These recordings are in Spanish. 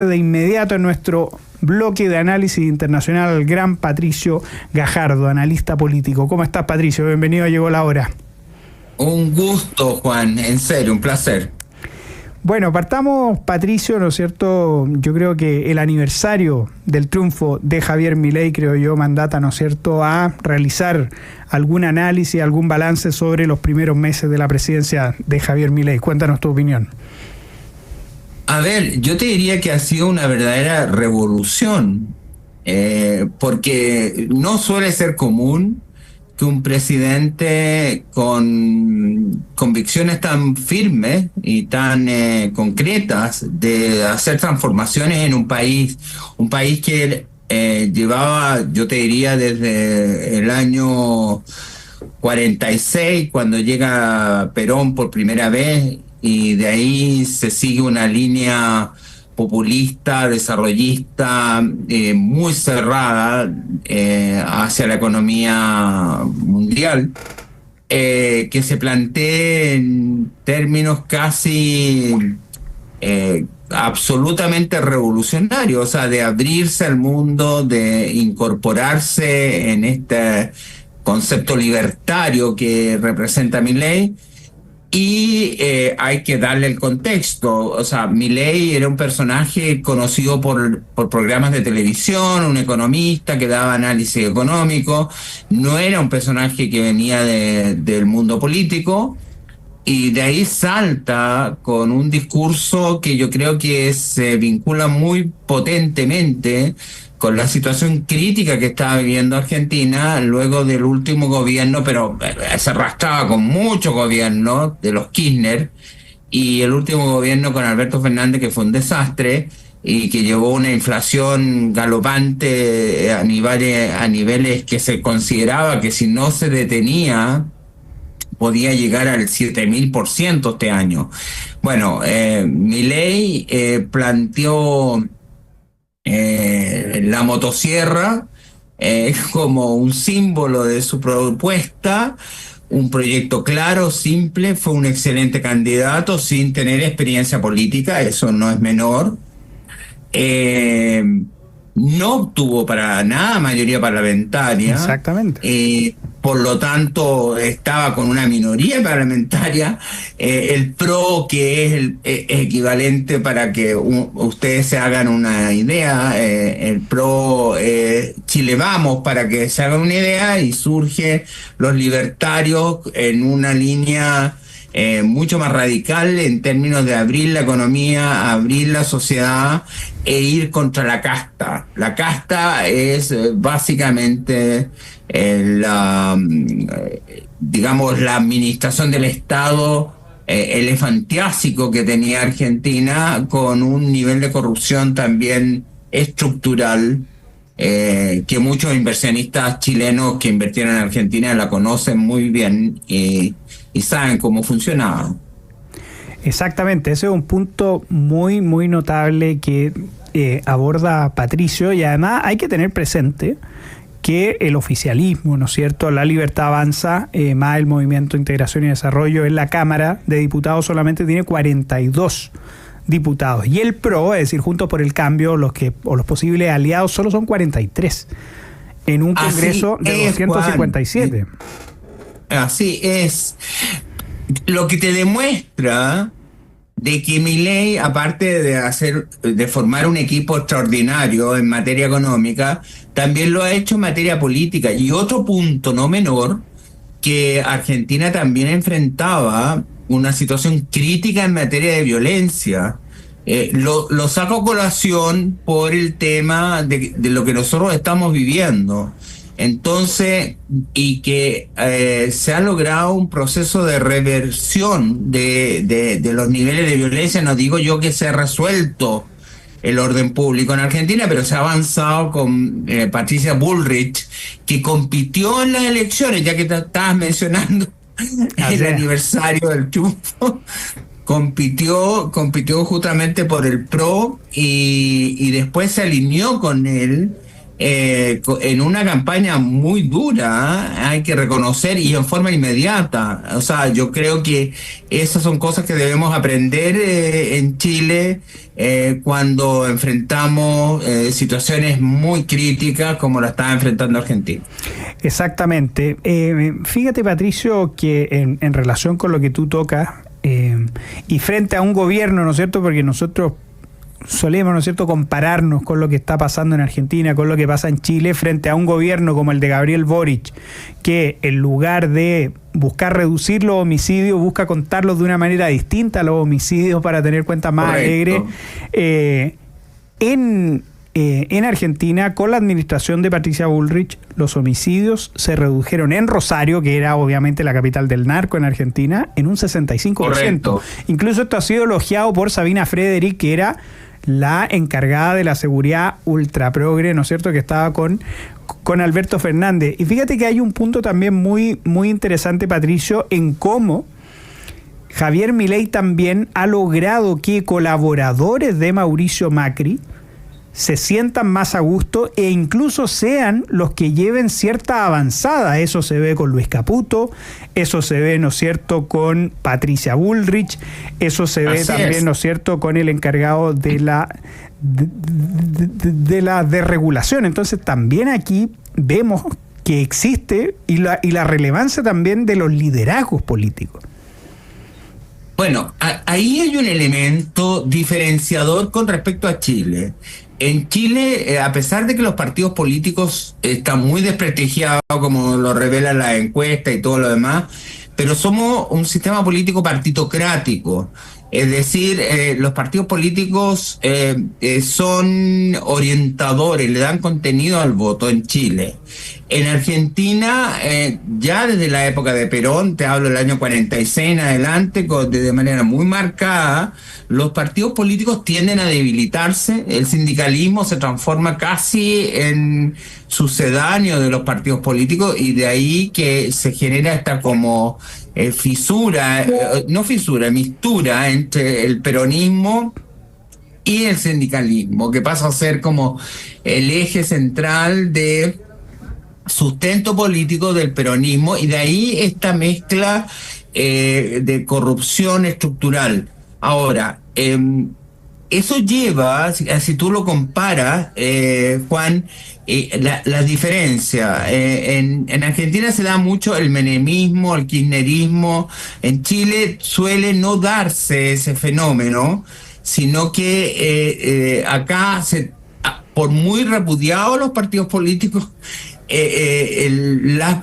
De inmediato en nuestro bloque de análisis internacional al gran Patricio Gajardo, analista político. ¿Cómo estás, Patricio? Bienvenido a Llegó la Hora. Un gusto, Juan, en serio, un placer. Bueno, partamos, Patricio, ¿no es cierto? Yo creo que el aniversario del triunfo de Javier Milei, creo yo, mandata, ¿no es cierto?, a realizar algún análisis, algún balance sobre los primeros meses de la presidencia de Javier Milei. Cuéntanos tu opinión. A ver, yo te diría que ha sido una verdadera revolución, porque no suele ser común que un presidente con convicciones tan firmes y tan concretas de hacer transformaciones en un país que llevaba, yo te diría, desde el año 46, cuando llega Perón por primera vez, y de ahí se sigue una línea populista, desarrollista, muy cerrada hacia la economía mundial, que se plantea en términos casi absolutamente revolucionarios, o sea, de abrirse al mundo, de incorporarse en este concepto libertario que representa Milei. Y hay que darle el contexto. O sea, Milei era un personaje conocido por programas de televisión, un economista que daba análisis económico, no era un personaje que venía del mundo político, y de ahí salta con un discurso que yo creo que se vincula muy potentemente con la situación crítica que estaba viviendo Argentina luego del último gobierno, pero se arrastraba con muchos gobiernos de los Kirchner, y el último gobierno con Alberto Fernández, que fue un desastre y que llevó una inflación galopante a niveles que se consideraba que si no se detenía podía llegar al 7000% este año. Bueno, Milei planteó la motosierra como un símbolo de su propuesta, un proyecto claro, simple. Fue un excelente candidato sin tener experiencia política, eso no es menor. No obtuvo para nada mayoría parlamentaria. Exactamente. Por lo tanto, estaba con una minoría parlamentaria. El PRO, que es equivalente, para que ustedes se hagan una idea, el PRO, Chile Vamos, para que se hagan una idea, y surge los libertarios en una línea mucho más radical en términos de abrir la economía, abrir la sociedad e ir contra la casta. La casta es básicamente digamos, la administración del Estado elefantiásico que tenía Argentina, con un nivel de corrupción también estructural, que muchos inversionistas chilenos que invirtieron en Argentina la conocen muy bien y saben cómo funcionaba. Exactamente, ese es un punto muy, muy notable que aborda Patricio, y además hay que tener presente que el oficialismo, ¿no es cierto?, La Libertad Avanza, más el Movimiento de Integración y Desarrollo, en la Cámara de Diputados solamente tiene 42 diputados, y el PRO, es decir, Juntos por el Cambio, los posibles aliados, solo son 43 en un Congreso de 257. Juan. Así es. Lo que te demuestra de que Milei, aparte de formar un equipo extraordinario en materia económica, también lo ha hecho en materia política. Y otro punto no menor, que Argentina también enfrentaba una situación crítica en materia de violencia. Lo saco a colación por el tema de lo que nosotros estamos viviendo. Entonces, y que se ha logrado un proceso de reversión de los niveles de violencia. No digo yo que se ha resuelto el orden público en Argentina, pero se ha avanzado con Patricia Bullrich, que compitió en las elecciones, ya que te estabas mencionando el aniversario del triunfo. Compitió justamente por el PRO, y después se alineó con él en una campaña muy dura, hay que reconocer, y en forma inmediata. O sea, yo creo que esas son cosas que debemos aprender en Chile cuando enfrentamos situaciones muy críticas como la está enfrentando Argentina. Exactamente. Fíjate, Patricio, que en relación con lo que tú tocas, y frente a un gobierno, ¿no es cierto? Porque nosotros solemos, ¿no es cierto?, compararnos con lo que está pasando en Argentina, con lo que pasa en Chile, frente a un gobierno como el de Gabriel Boric, que en lugar de buscar reducir los homicidios, busca contarlos de una manera distinta a los homicidios para tener cuentas más alegres. En Argentina, con la administración de Patricia Bullrich, los homicidios se redujeron en Rosario, que era obviamente la capital del narco en Argentina, en un 65%. Correcto. Incluso esto ha sido elogiado por Sabina Frederick, que era la encargada de la seguridad ultra progre, ¿no es cierto?, que estaba con Alberto Fernández. Y fíjate que hay un punto también muy, muy interesante, Patricio, en cómo Javier Milei también ha logrado que colaboradores de Mauricio Macri se sientan más a gusto e incluso sean los que lleven cierta avanzada. Eso se ve con Luis Caputo, eso se ve, ¿no es cierto?, con Patricia Bullrich, eso se ve también, ¿no es cierto?, con el encargado de la desregulación. Entonces también aquí vemos que existe y la relevancia también de los liderazgos políticos. Bueno, ahí hay un elemento diferenciador con respecto a Chile. En Chile, a pesar de que los partidos políticos están muy desprestigiados, como lo revelan las encuestas y todo lo demás, pero somos un sistema político partitocrático. Es decir, los partidos políticos son orientadores, le dan contenido al voto en Chile. En Argentina, ya desde la época de Perón, te hablo del año 46 en adelante, de manera muy marcada, los partidos políticos tienden a debilitarse, el sindicalismo se transforma casi en sucedáneo de los partidos políticos, y de ahí que se genera esta como mistura entre el peronismo y el sindicalismo, que pasa a ser como el eje central de sustento político del peronismo, y de ahí esta mezcla de corrupción estructural. Ahora, eso lleva, si tú lo comparas, Juan, la diferencia. En Argentina se da mucho el menemismo, el kirchnerismo. En Chile suele no darse ese fenómeno, sino que acá, por muy repudiados los partidos políticos,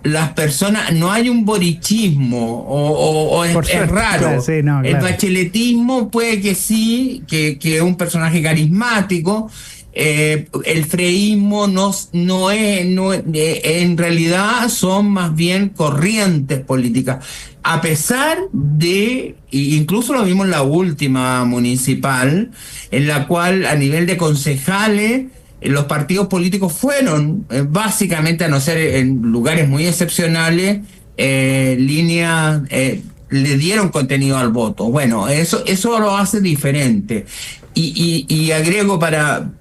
las personas, no hay un borichismo, o es raro. Claro, sí, no, claro. El bacheletismo puede que sí, que es un personaje carismático. El freísmo no es, en realidad son más bien corrientes políticas. A pesar de, incluso lo vimos en la última municipal, en la cual a nivel de concejales, los partidos políticos fueron, básicamente, a no ser en lugares muy excepcionales, le dieron contenido al voto. Bueno, eso lo hace diferente. Y agrego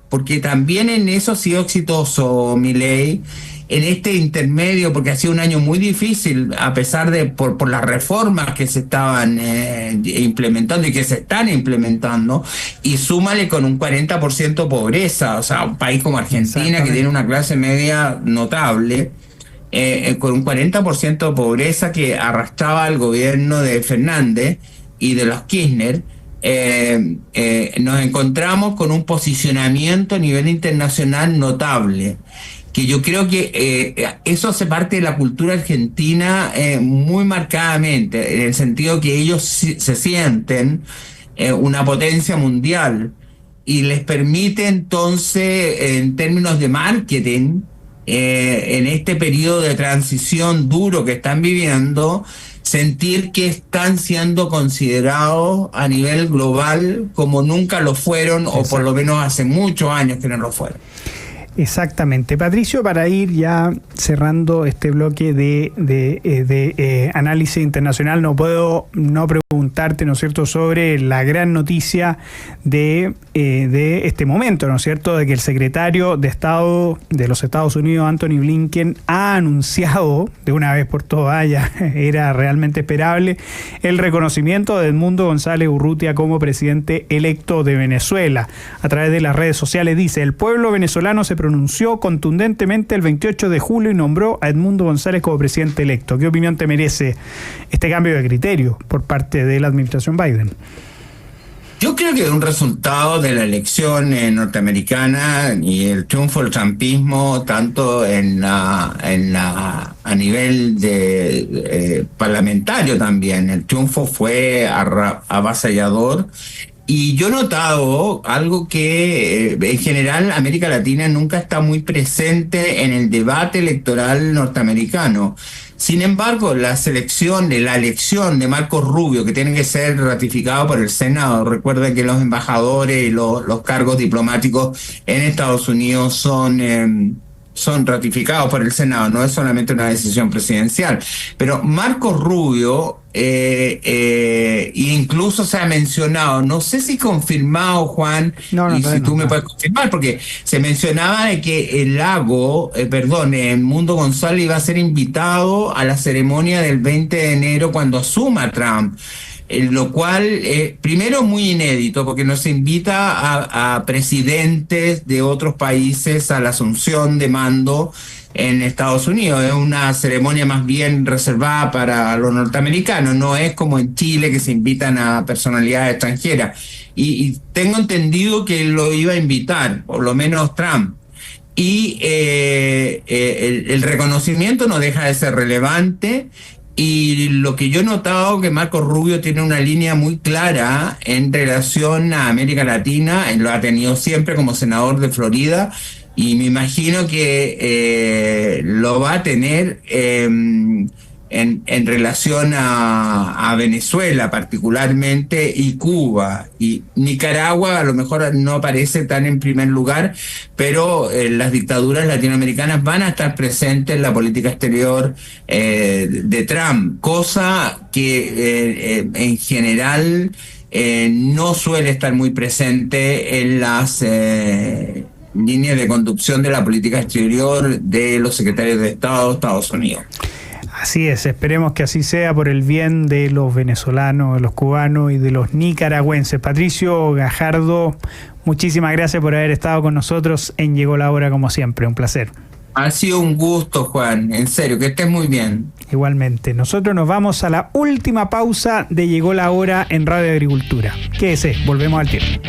porque también en eso ha sido exitoso Milei, en este intermedio, porque ha sido un año muy difícil, a pesar de por las reformas que se estaban implementando y que se están implementando, y súmale con un 40% pobreza, o sea, un país como Argentina, que tiene una clase media notable, con un 40% de pobreza que arrastraba al gobierno de Fernández y de los Kirchner. Nos encontramos con un posicionamiento a nivel internacional notable, que yo creo que eso hace parte de la cultura argentina muy marcadamente, en el sentido que ellos se sienten una potencia mundial, y les permite entonces, en términos de marketing, en este periodo de transición duro que están viviendo, sentir que están siendo considerados a nivel global como nunca lo fueron, o por lo menos hace muchos años que no lo fueron. Exactamente. Patricio, para ir ya cerrando este bloque de análisis internacional, no puedo no preguntarte, ¿no es cierto?, sobre la gran noticia de este momento, ¿no es cierto?, de que el secretario de Estado de los Estados Unidos, Anthony Blinken, ha anunciado de una vez por todas, ya era realmente esperable, el reconocimiento de Edmundo González Urrutia como presidente electo de Venezuela. A través de las redes sociales dice: el pueblo venezolano se pronunció contundentemente el 28 de julio y nombró a Edmundo González como presidente electo. ¿Qué opinión te merece este cambio de criterio por parte de la administración Biden? Yo creo que es un resultado de la elección norteamericana y el triunfo del trumpismo, tanto a nivel de parlamentario también. El triunfo fue avasallador. Y yo he notado algo que en general América Latina nunca está muy presente en el debate electoral norteamericano. Sin embargo, la elección de Marcos Rubio, que tiene que ser ratificado por el Senado, recuerda que los embajadores y los cargos diplomáticos en Estados Unidos son ratificados por el Senado, no es solamente una decisión presidencial. Pero Marcos Rubio, incluso se ha mencionado, no sé si confirmado, Juan, si tú me puedes confirmar, porque se mencionaba de que Edmundo González iba a ser invitado a la ceremonia del 20 de enero cuando asuma Trump. Lo cual, primero, es muy inédito, porque no se invita a presidentes de otros países a la asunción de mando en Estados Unidos. Es una ceremonia más bien reservada para los norteamericanos, no es como en Chile, que se invitan a personalidades extranjeras. Y tengo entendido que lo iba a invitar, por lo menos Trump. Y el reconocimiento no deja de ser relevante. Y lo que yo he notado que Marcos Rubio tiene una línea muy clara en relación a América Latina, lo ha tenido siempre como senador de Florida, y me imagino que lo va a tener en relación a Venezuela particularmente, y Cuba. Y Nicaragua a lo mejor no aparece tan en primer lugar, pero las dictaduras latinoamericanas van a estar presentes en la política exterior de Trump, cosa que en general no suele estar muy presente en las líneas de conducción de la política exterior de los secretarios de Estado de Estados Unidos. Así es, esperemos que así sea por el bien de los venezolanos, de los cubanos y de los nicaragüenses. Patricio Gajardo, muchísimas gracias por haber estado con nosotros en Llegó la Hora, como siempre, un placer. Ha sido un gusto, Juan, en serio, que estés muy bien. Igualmente, nosotros nos vamos a la última pausa de Llegó la Hora en Radio Agricultura. Quédese, volvemos al tiempo.